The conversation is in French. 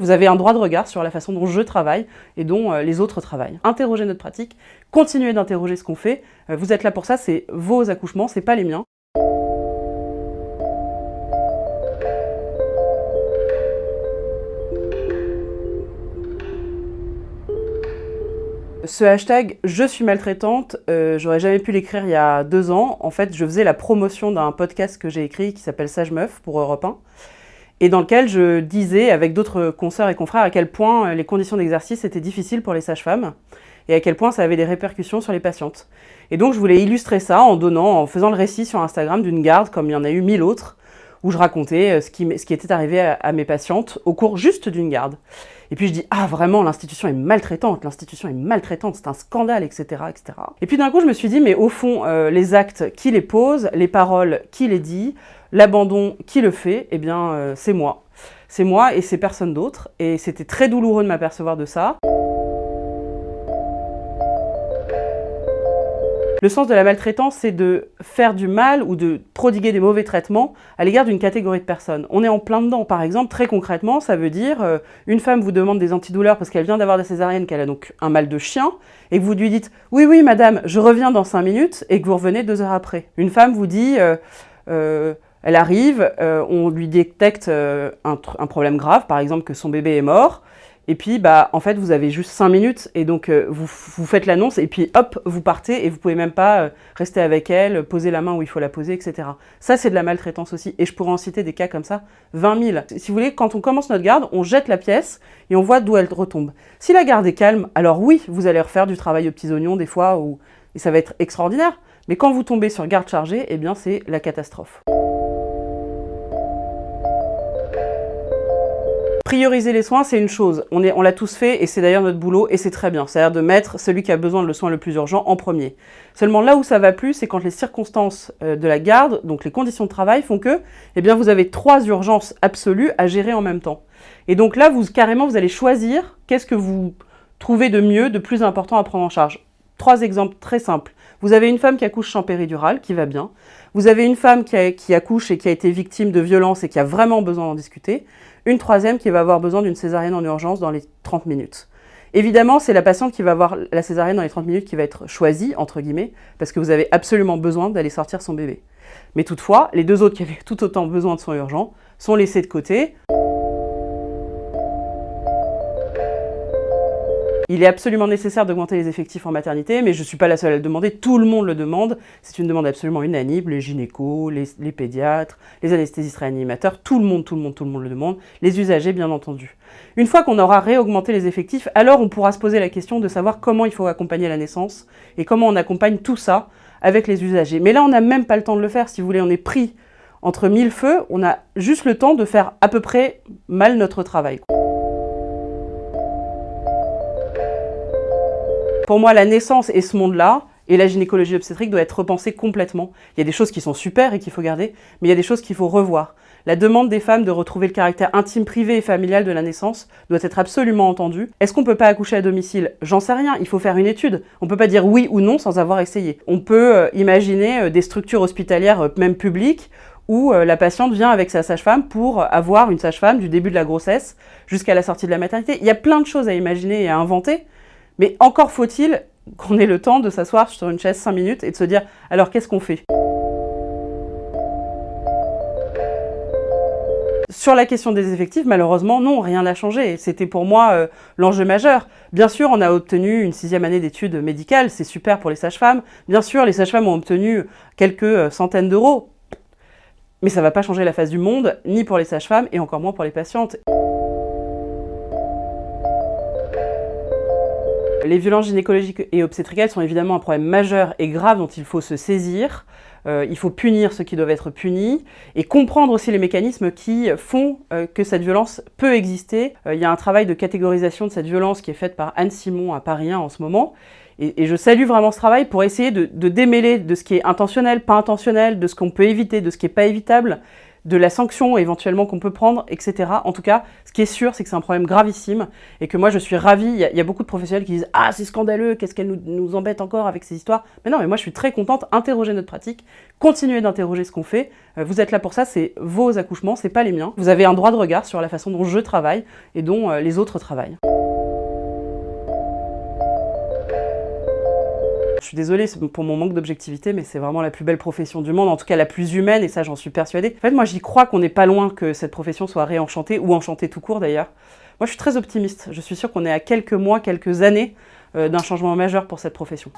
Vous avez un droit de regard sur la façon dont je travaille et dont les autres travaillent. Interrogez notre pratique, continuez d'interroger ce qu'on fait. Vous êtes là pour ça, c'est vos accouchements, c'est pas les miens. Ce hashtag « Je suis maltraitante », j'aurais jamais pu l'écrire il y a 2 ans. En fait, je faisais la promotion d'un podcast que j'ai écrit qui s'appelle Sage Meuf pour Europe 1. Et dans lequel je disais, avec d'autres consoeurs et confrères, à quel point les conditions d'exercice étaient difficiles pour les sages-femmes et à quel point ça avait des répercussions sur les patientes. Et donc je voulais illustrer ça en faisant le récit sur Instagram d'une garde, comme il y en a eu 1000 autres, où je racontais ce qui était arrivé à mes patientes au cours juste d'une garde. Et puis je dis « Ah, vraiment, l'institution est maltraitante, c'est un scandale, etc. etc. » Et puis d'un coup, je me suis dit « Mais au fond, les actes, qui les pose, les paroles, qui les dit, l'abandon, qui le fait, eh bien, c'est moi. C'est moi et c'est personne d'autre. » Et c'était très douloureux de m'apercevoir de ça. Le sens de la maltraitance, c'est de faire du mal ou de prodiguer des mauvais traitements à l'égard d'une catégorie de personnes. On est en plein dedans. Par exemple, très concrètement, ça veut dire une femme vous demande des antidouleurs parce qu'elle vient d'avoir la césarienne, qu'elle a donc un mal de chien, et que vous lui dites « Oui, oui, madame, je reviens dans 5 minutes » et que vous revenez 2 heures après. Une femme vous dit elle arrive, on lui détecte un problème grave, par exemple que son bébé est mort, et puis en fait vous avez juste 5 minutes, et donc vous faites l'annonce, et puis hop, vous partez, et vous pouvez même pas rester avec elle, poser la main où il faut la poser, etc. Ça c'est de la maltraitance aussi, et je pourrais en citer des cas comme ça, 20 000. Si vous voulez, quand on commence notre garde, on jette la pièce, et on voit d'où elle retombe. Si la garde est calme, alors oui, vous allez refaire du travail aux petits oignons des fois, et ça va être extraordinaire, mais quand vous tombez sur garde chargée, eh bien c'est la catastrophe. Prioriser les soins, c'est une chose. On l'a tous fait et c'est d'ailleurs notre boulot et c'est très bien. C'est-à-dire de mettre celui qui a besoin de le soin le plus urgent en premier. Seulement là où ça va plus, c'est quand les circonstances de la garde, donc les conditions de travail, font que eh bien, vous avez 3 urgences absolues à gérer en même temps. Et donc là, vous allez choisir qu'est-ce que vous trouvez de mieux, de plus important à prendre en charge. 3 exemples très simples. Vous avez une femme qui accouche sans péridurale, qui va bien. Vous avez une femme qui accouche et qui a été victime de violence et qui a vraiment besoin d'en discuter. Une 3e qui va avoir besoin d'une césarienne en urgence dans les 30 minutes. Évidemment, c'est la patiente qui va avoir la césarienne dans les 30 minutes qui va être choisie, entre guillemets, parce que vous avez absolument besoin d'aller sortir son bébé. Mais toutefois, les 2 autres qui avaient tout autant besoin de soins urgents sont laissés de côté. Il est absolument nécessaire d'augmenter les effectifs en maternité, mais je ne suis pas la seule à le demander, tout le monde le demande. C'est une demande absolument unanime, les gynécos, les pédiatres, les anesthésistes réanimateurs, tout le monde le demande, les usagers bien entendu. Une fois qu'on aura réaugmenté les effectifs, alors on pourra se poser la question de savoir comment il faut accompagner la naissance et comment on accompagne tout ça avec les usagers. Mais là, on n'a même pas le temps de le faire, si vous voulez, on est pris entre 1000 feux, on a juste le temps de faire à peu près mal notre travail. Pour moi, la naissance et ce monde-là, et la gynécologie obstétrique doit être repensée complètement. Il y a des choses qui sont super et qu'il faut garder, mais il y a des choses qu'il faut revoir. La demande des femmes de retrouver le caractère intime, privé et familial de la naissance doit être absolument entendue. Est-ce qu'on ne peut pas accoucher à domicile? J'en sais rien, il faut faire une étude. On ne peut pas dire oui ou non sans avoir essayé. On peut imaginer des structures hospitalières, même publiques, où la patiente vient avec sa sage-femme pour avoir une sage-femme du début de la grossesse jusqu'à la sortie de la maternité. Il y a plein de choses à imaginer et à inventer. Mais encore faut-il qu'on ait le temps de s'asseoir sur une chaise 5 minutes et de se dire « alors qu'est-ce qu'on fait ?» Sur la question des effectifs, malheureusement, non, rien n'a changé. C'était pour moi l'enjeu majeur. Bien sûr, on a obtenu une 6e année d'études médicales, c'est super pour les sages-femmes. Bien sûr, les sages-femmes ont obtenu quelques centaines d'euros. Mais ça ne va pas changer la face du monde, ni pour les sages-femmes et encore moins pour les patientes. Les violences gynécologiques et obstétricales sont évidemment un problème majeur et grave dont il faut se saisir. Il faut punir ceux qui doivent être punis et comprendre aussi les mécanismes qui font que cette violence peut exister. Il y a un travail de catégorisation de cette violence qui est fait par Anne Simon à Paris 1 en ce moment. Et je salue vraiment ce travail pour essayer de démêler de ce qui est intentionnel, pas intentionnel, de ce qu'on peut éviter, de ce qui n'est pas évitable. de la sanction éventuellement qu'on peut prendre, etc. En tout cas, ce qui est sûr, c'est que c'est un problème gravissime et que moi, je suis ravie. Il y a beaucoup de professionnels qui disent « Ah, c'est scandaleux, qu'est-ce qu'elle nous embête encore avec ces histoires ?» Mais non, mais moi, je suis très contente. Interroger notre pratique, continuer d'interroger ce qu'on fait. Vous êtes là pour ça, c'est vos accouchements, c'est pas les miens. Vous avez un droit de regard sur la façon dont je travaille et dont les autres travaillent. Je suis désolée pour mon manque d'objectivité, mais c'est vraiment la plus belle profession du monde, en tout cas la plus humaine, et ça j'en suis persuadée. En fait, moi j'y crois qu'on n'est pas loin que cette profession soit réenchantée, ou enchantée tout court d'ailleurs. Moi je suis très optimiste, je suis sûre qu'on est à quelques mois, quelques années d'un changement majeur pour cette profession.